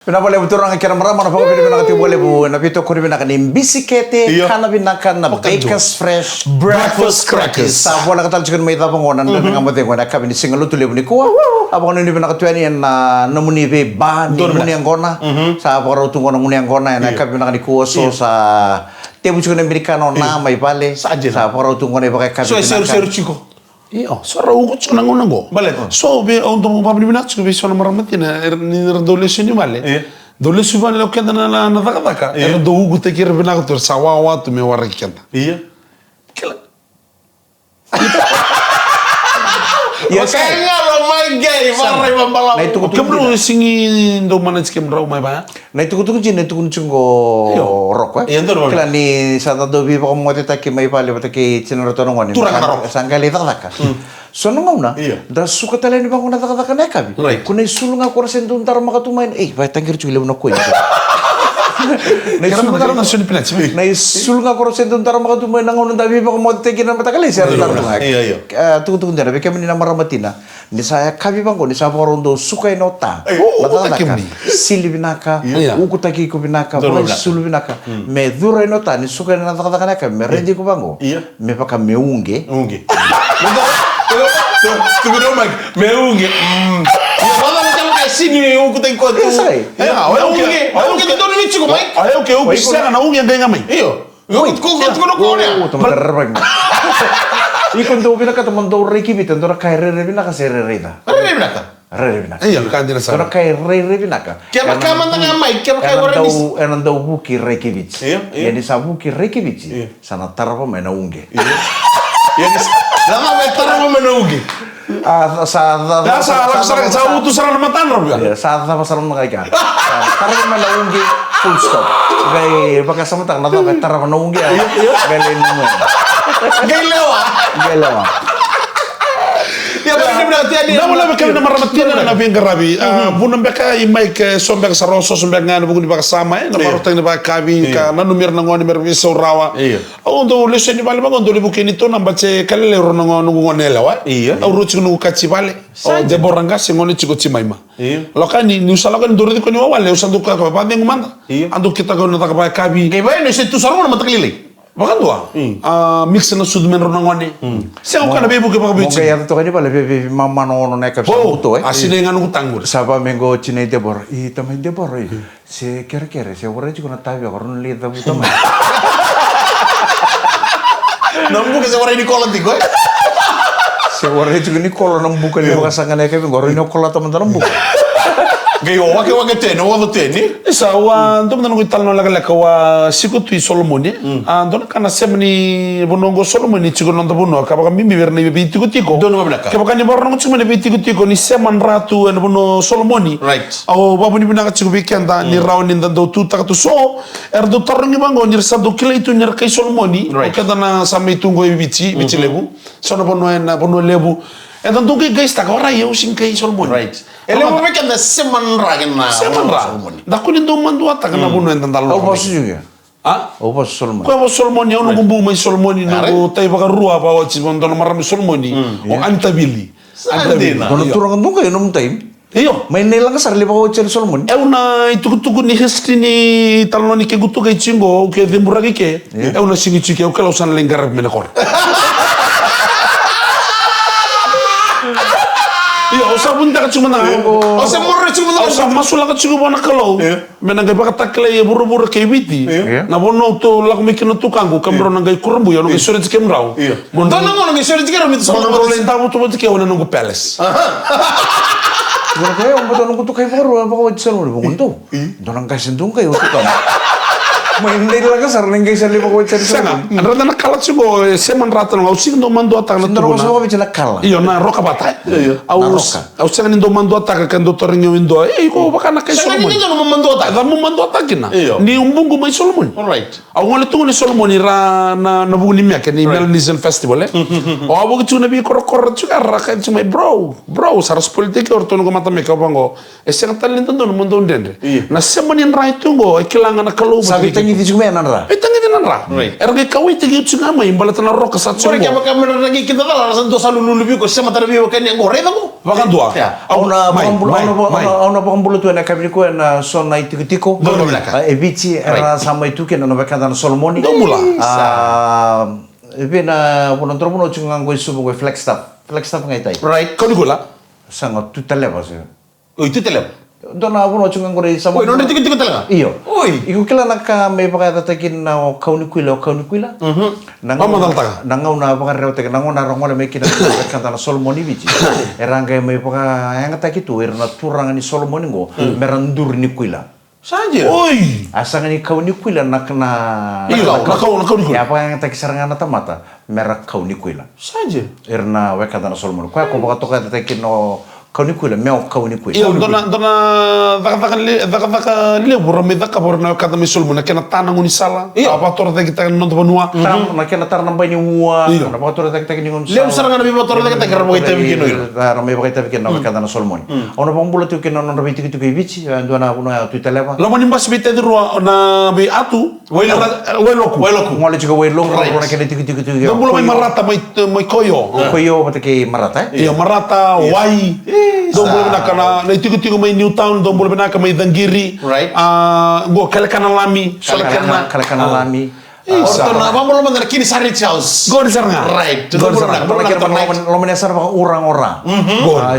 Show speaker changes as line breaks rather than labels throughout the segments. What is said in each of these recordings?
Pinapalay betul orang kira marah mana pokok pinapalay boleh bu, nabi itu kuri pinapalay bisikete, kana pinapalay na bakers fresh breakfast crackers. Sabu nak katal chicken meita pengonan dan ngamat yang guna kabin single tu lebu ni kuah. Abang ni pinapalay tuan yang namuni be ban, namuni yang gona. Sabu orang tu gona namuni yang gona, yang kabin pinapalay kuah so sa tebu chicken americano nama ipale. Sabu orang tu gona ibagai kabin.
So seru chico.
Iya, sora ugo tsona ngona go.
Vale.
So be on to pabli binat so be sona maramatina ni redolesi ni vale. Dolesi vale lo kenda na taka. Er do ugo te kira binat to sawa tu me wara kenda.
Iya.
Kela.
Ya kaya lo mai gay, marai mambala.
Na itu
Kebro singi do manaj kem raw mai ba.
Na itu jin itu cungo rok
Iya, itu dong.
Kela ni sata do bi pokok mau taki mai pale taki channel to ngoni.
Turang rok.
Sangkali taka. So nungau na.
Iya.
Da suka talen ni bangun taka neka bi.
Right.
Kunai sulunga korsen tuntar makatumain. Ba tangkir chule uno ko.
Kira na na suni pinat.
Na sulunga korsen tuntar makatumain nangon dabi pokok mau taki na matakali siya tuntar.
Iya.
Tunggu dera beke ni namara matina. Ni saya kabi bangun ni saya porondo suka inota.
Takim ni.
Sili binaka, uku taki ko binaka,
Duro
boy sulu binaka. Me dura inota ni suka na taka me rendi ko bango.
Iya.
Me paka me unge.
Unge. Tu bilang mag, meunge. Ya mana macam kayak sini eu kutai kau tu. Unge. Unge tu ni ciku mai.
Ayo ke ugo sanga na unge ndenga mai.
Iyo. Kau ni.
Teman terbang. Ikon do binaka teman do reiki bitan do kai re binaka se re reda.
Ada ni berapa?
Re binaka.
Iya kan dina sa.
Do kai re binaka.
Kaya kaman tengah mai, kaya kayak orang ni.
Enan do buki reiki bit.
Iya.
Jadi sa buki reiki bit. Sana tarapa me na unge.
Yang lama betar mau menunggu.
Sa utu sarang matan rob ya.
Saat sama sarang mereka. Tarapa me na unge full stop. Gay baka sama tak nata me tarapa na unge. Galen mo. Gelewa.
Ya benar berarti ada.
Na wala ka na maramatina na bin garabi. Bunam beka imay ke sombek sa roso sombek nga bugun baka sama na marutang ni baka kabi ka na numir na ngoni mer viso rawa. Au ndo lesen ni bale magon ndo libuke ni to na bache kalele ro na ngonela wa. Au ruchi nu kachi bale. O de boranga se ngoni chiko chimaima. Lokani ni usala kan ndo ri ko ni wale usandu ka pa ndeng manda. Andu kita ko na ta ka kabi.
Kayak bayi ni setu sarung na mataklilik.
Bahkan dua, mix na sud men ronangone. Siya ko na bebu ke pag
Mungkin yang tu kan ni pala bebe mama no naik ke
buto asine nganu tanggul.
Saba mengo cine debor, tamai debor, se kere se orang juga nak tahu orang lihat tahu tamai.
Nampu ke seorang ini kolon tigo.
Se orang juga ni kolon nambuka ni baka sangan naik ke orang ini kolon teman-teman nambuka.
Gaya wake teno wa teni.
Isa wa ndo mna ngital no laga laka wa sikutu solomoni. Ndo kana semni bonongo solomoni chigo ndo bono ka baka mimbi verne be tiko.
Dono mabla ka.
Ka baka ni borno chigo ne be tiko ni seman ratu en bono solomoni.
Right.
Au babu ni bina chigo bikenda ni rauni ndo tu tak tu so do torngi bango ni sa do kile itu nyer kai solomoni. Kada na samai tungo bici lebu. Sono bono en bono lebu. Dan tu guys tak orang ya using kai solomoni.
Right. Ele mo mekan na seman ragen na.
Seman ra. Dako ni do mandu ata kana buno en tandalo.
Oh bos juga. Oh bos Solomon.
Ko solomoni ono gumbu mai solomoni na go tai baka rua ba wa chibon don marami solomoni. O antabili.
Antabili.
Kalau turang nung kayo nung time.
Iyo.
May nilang kasar lipa ko chen Solomon.
Una itukutuku ni history ni talno ni ke gutu kay chingo ke demburagi ke. Una singi chike o kala usan lengar menakor. Iya, usah pun tak cuma nang.
Usah murah cuma nang.
Usah masuk lagi cuma nak kalau. Menanggai bakat taklay buru-buru kebiti. Na bono tu lagu mikir tu kanggu kamero nanggai kurbu ya nanggai surat sekian rau.
Don nanggo nanggai surat sekian itu sama.
Bono lain tamu tu betul kau nanggu palace.
Kalau kayak orang betul nunggu tu kayak baru apa kau cakap orang bangun tu. Dorang kasih sentuh kayak untuk kamu. Main dari lagi kasar nenggai sel lipa kau cakap Solomon.
Ada nak kalat sih go seman rata nang usik ndo mandu atak na tu.
Dorang semua bicara kalah.
Iyo na roka batai. Aus sangan ndo mandu atak kan do tornyo indo. Ko baka na kay Solomon.
Sangan ndo mandu atak.
Da mo mandu atak na. Ni umbungu mai Solomon.
Alright.
Au ngole tu ni Solomon ra na bugu ni mek ni Melanesian Festival O abu tu na bi kor juga raka cuma bro saras politik or tonu ko mata mek bango. Eseng talin tu ndo mundo ndende. Na semanin right tu go ikilangan na kalu.
Sabi tangi di cuma nara.
Tangi di nara. Erge kawit tigi cuma mai imbalat na roka sa
Mereka kamera lagi kita lah alasan tu selalu lulubi ko sama tarabi kan yang goreng kamu.
Vakandua.
Auna
Mai.
pakambulu tu na kabini ko na sona itiko-tiko. Evici era sama itu kena na vakanda na Solomoni.
Domula.
Ebi na punontromo no chungang ko isubo ko flex staff. Flex staff ngai tai.
Right.
Kau ni gula?
Sangat tu televa se.
Oh, itu telem.
Dona puno chungang ko sama.
Oh, non tiko talaga.
Iyo.
Oi.
Iku kila naka may pakata takin na kauni kuila. Nangau na pakareo takin nangau na rongole may kina kanta na Solomoni bici. Erangga may paka yang takitu erna turang ni Solomoni go merandur ni kuila.
Saja.
Oi.
Asang ni kauni kuila nakna.
Iya, kau ni
Ya apa yang tak saranga na tamata merak kauni kuila.
Saja.
Erna wekata na Solomoni. Kwa ko baka toka takin no kauni kuila meo kauni kuila.
Iya, dona daka le burame daka burna kata misul muna kena tanang unisala. Apa tor kita nonton benua.
Tam na kena tar nambay ni uwa. Na baka tor takin ni
Lem saranga na bibo toro kita kira mo kita bikin oil.
Ramai baka takin na wekata na Solomoni. Ona pang bulat tu kena non rabi tikitu kay bici. Dona puno tu televa.
Lama nimbas bete di ruang na be atu. Weloku.
Ngole juga wailong na kena tikitu.
Dong mulai marata mai koyo.
Koyo patake marata.
Iya marata wai. Dong boleh nakana na tiku mai Newtown. Dong boleh nakana mai Dangiri.
Right.
Go kalekana lami.
Kalekana lami.
Orto na apa belum benar kini sari chaos.
Go di saranga.
Right.
Lo menesar bang orang-orang.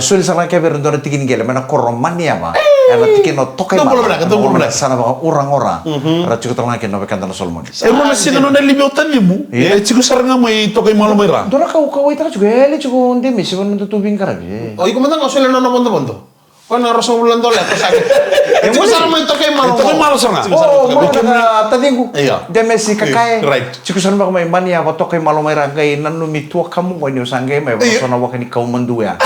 Sulit sana keber untuk tikin gele. Mana koromania ba. Ana tikin no tokai ba. Sana bang orang-orang. Ada cukup terang kena bekan tanah Solomoni.
Mana sih nona libiotan limu? Ciku saranga mai tokai malu merah.
Dora kau itu juga ele cukup undi misi pun untuk tubing karabi.
Oh, iku mentang kau sulit nona bonto. Kau harus bulan tolak kau sakit. Ciku sarang mai tokai malu.
Tokai malu saranga.
Oh, mana tadi aku.
Iya.
Dia mesi kakai.
Right.
Ciku sarang bang mai mania apa tokai malu merah kai nanu mitua kamu kau ni usangge mai. Sona wakani kau mendua.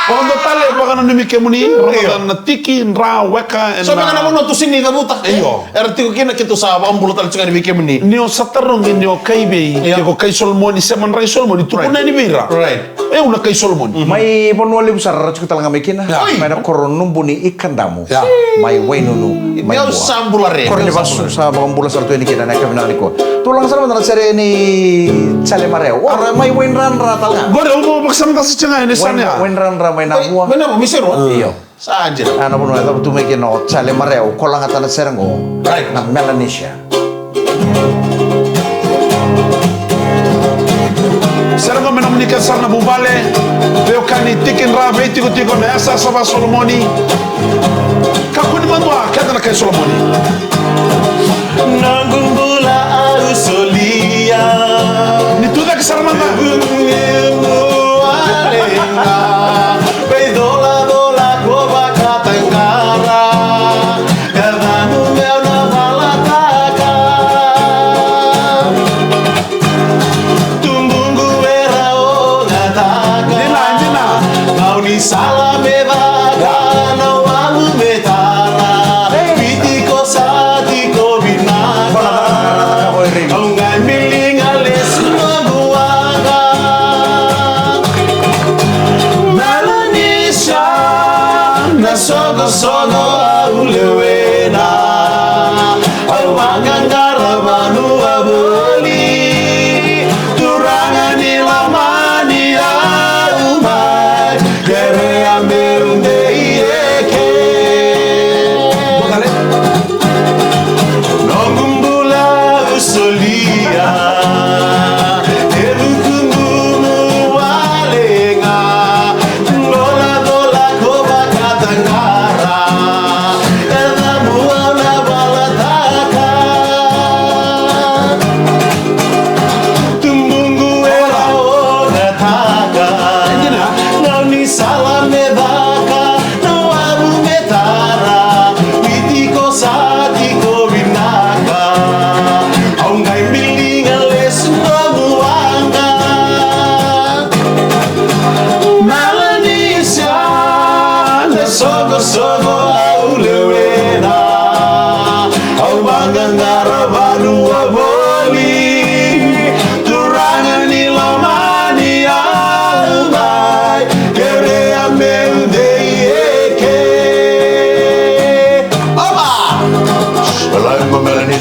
Quando tale baka na muni, roda na tiki, ra, weka,
So mga naman no to sini kabuta.
Iyo.
Erti ko kina kito sa ambulo tal tsaka ni muni.
Nio satarong nio kaibe, ko kay Solomoni, seman ray Solomoni, tukuna ni Bira.
Right.
Una kay Solomoni.
May ponwali besar cukup talaga may kina. May na koron numbuni ikan damu. May wainunu. May
May sambulare.
Koron ni basu sa mga bulan sarto ini kina na kami na ko. Tulang sa mga sere ni Chale Mareo. Ora may wainran ra talaga.
Gore umo magsama sa tiyanga ni Sanya.
Wainran ra may nabuwa.
Mana mo misero?
Iyo.
Saja.
Ano po na tu may kino Chale Mareo kolang ata na serengo.
Right.
Na Melanesia.
Serang kami menikah sarna bubale, beo kani tikin ra beti ko tiko na asa sa Solomoni. Kakuni manwa kada na kay Solomoni.
Nangumbula ausolia.
Ni tuda ke sarna na.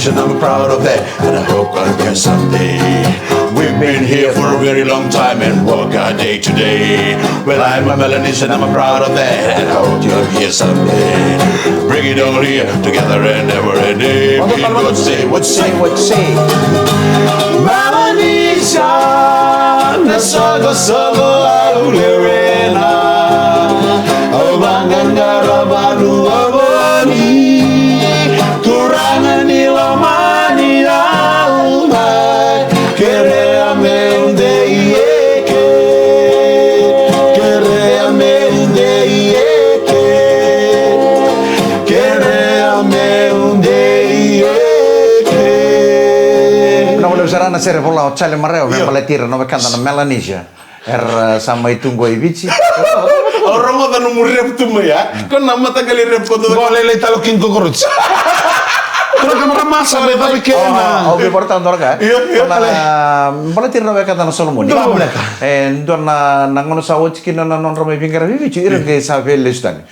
And I'm proud of that, and I hope I can someday. We've been here for a very long time and work our day to day. Well, I'm a Melanesian, I'm proud of that. And I hope you'll be here someday. Bring it on here, together and never ending. What say, what say,
what say?
Melanesia, nasogo aulewena. Obanganga baru aboni. Kurangan ilomani alma. Kerea meunde ieke. Kerea meunde ieke. Kerea meunde ieke.
No volevo usare una serie vola occhiali mareo, me la tirano no cantano Melanesia. Sama itu gue ibici.
Orang mau tanam rep tuh ya, kan nama tak kali rep kau tuh.
Boleh le talo king kukurut. Kurang kamera masa be tapi kena.
Oh, porta andor ka?
Iya.
Boleh tirno be kata na Solomon. Ndona nangono sawo cikina na non rame pinggara ibici ira ke sa vele stani.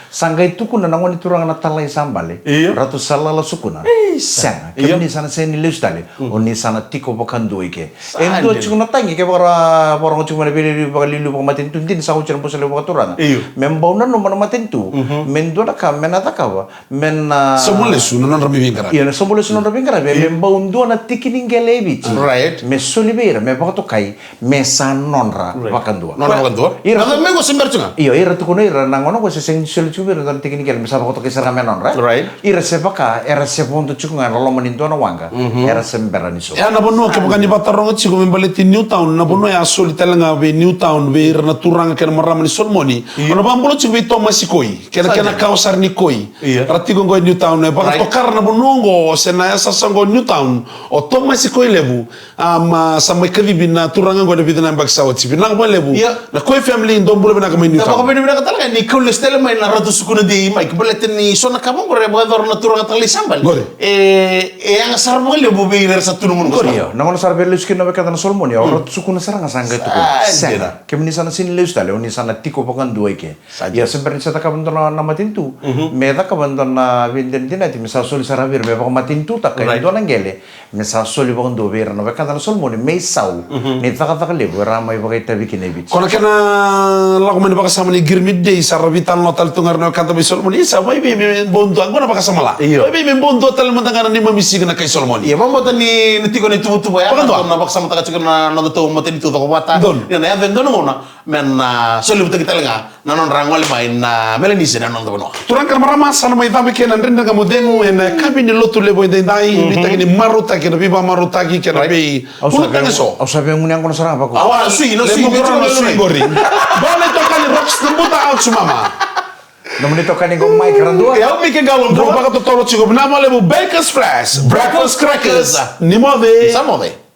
Sangga itu kuna nangoni turang na talai sambale. Ratu salala sukuna. Sana. Kemini sana seni lustale. Oni sana tiko bokan doike. Endo cikuna tangi ke bara borong cikuna beli bakal lilu pamatin tundin sawo ciran pusale bokaturang. Membauna no mana matin tu. Mendona ka menata kawa. Men
Semule su non rami vingara.
Iya, semula sunon rabing karabe, membaundu na tikining gelebi.
Right.
Me solibera, me bakato kai, me sanonra bakandua.
Nona bakandua.
Ira
Nada me go sember cunga.
Iya, ira tu kuno ira nangono ko se sing solibera dan tikining gele, mesa bakato kai serame nonra.
Right.
Ira se baka, era se ponto cunga lo maninto na wanga. Era sembera ni so.
Ya na bono ke bukan di Batarong ci ko membaleti Newtown na bono ya soli talanga be Newtown be na turanga ke marama ni Solmoni. Ono bambulo ci be Thomas Koi. Kena kausar ni Koi. Rati go Newtown na baka tokar na bonongo sena esa sango Newtown o Thomas Koi lebu sama kalibi na turanga go de bidana baksa wati binang bo lebu. Na Koi family ndombulo bina kama Newtown.
Tapi kau bina kata lagi ni kau listele main naratu sukuna di mai kebelet ni sona kamu gore bagador na turanga tali sambal. Yang asar mo lebu be ira satu numun ko.
Iya, nangono sarbe luskin no be kata na Solomon ya, ora sukuna saranga sanga itu ko. Sena, kemni sana sini lustale, oni sana tiko bakan dua ke. Ya sebenarnya saya tak kaban na matintu. Meda kaban na vinden dinati misal soli sarabir be bakan matintu tak kai do nangele. Misal soli bakan do be no be kata na Solomon me sau. Ni tak lebu ramai bagai tabi kinebit.
Kono kena lagu mani baka sama ni girmid day sarabitan no tal tungar no kanta be Solomon isa mai be bonto angona baka sama la. Be bonto tal mantangana ni mamisi na kay Solomon.
Iya, mambo tani nitiko ni tubu ya. Na bak sama taka cikir na no to mati ni tubu wata. Ya na vendo no na men soli buta kita lenga na non rangwal main na Melanesia na non to no.
Turang kan marama sana mai tabe kenan rinda ga modenu en kabini lotu lebo dai bita kini maruta kena biba maruta ki kena be. Uno kan so.
Au sabe un yang kono sarang apa ko?
Awa sui no sui
gori. Boleh tokan rocks tembuta out mama.
Namun itu kan yang mic randua.
Ya umi ke galon bro baka to tolo chigo nama lebu Baker's Flash breakfast crackers. Ni move.
Samove.